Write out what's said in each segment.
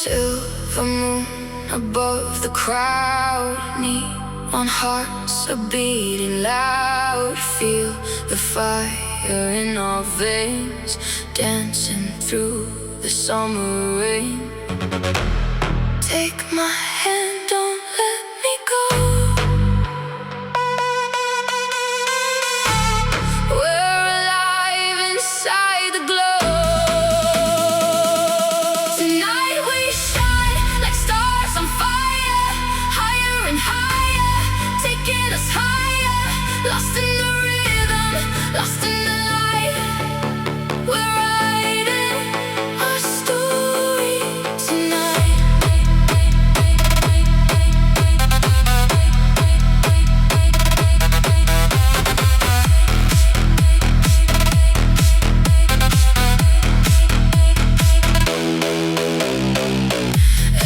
Silver moon above the crowd, neon hearts are beating loud. Feel the fire in our veins, dancing through the summer rain. Take my hand, don't let me go. We're alive inside the glow. Tonight we shine like stars on fire, higher and higher, taking us higher. Lost in the rhythm, lost in the light. We're writing our story tonight.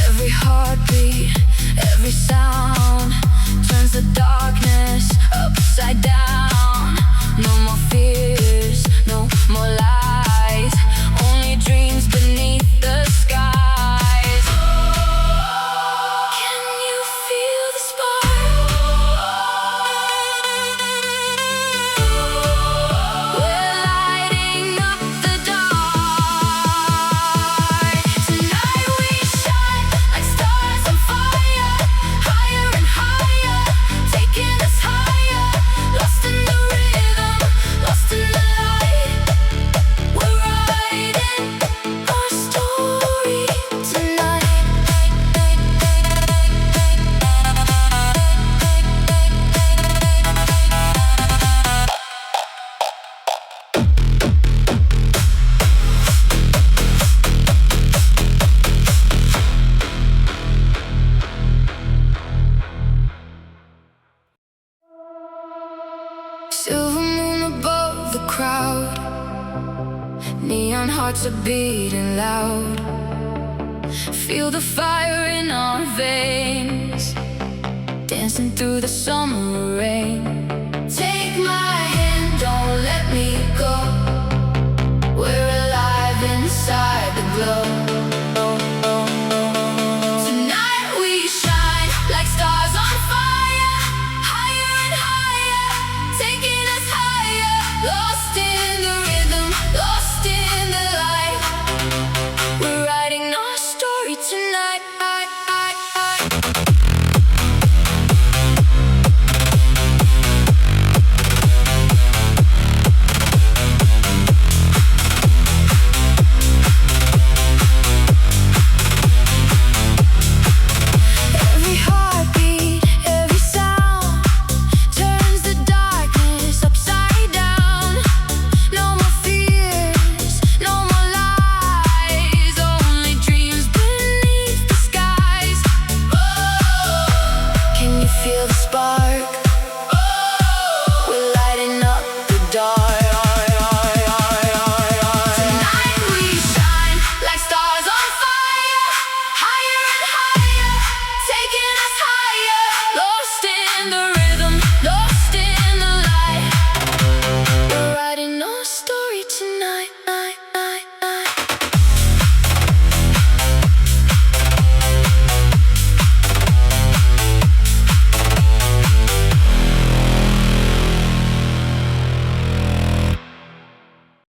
Every heartbeat, every sound turns the darkness upside down. No more fears, no more lies, only dreams beneath the skies. Can you feel the spark? We're lighting up the dark. Tonight we shine like stars on fire, higher and higher, taking us higher. Lost in the rhythm, lost in the light. We're writing our story tonight. Silver moon above the crowd, neon hearts are beating loud. Feel the fire in our veins, dancing through the summer rain. Take my hand, don't let me go. We're alive inside the glow.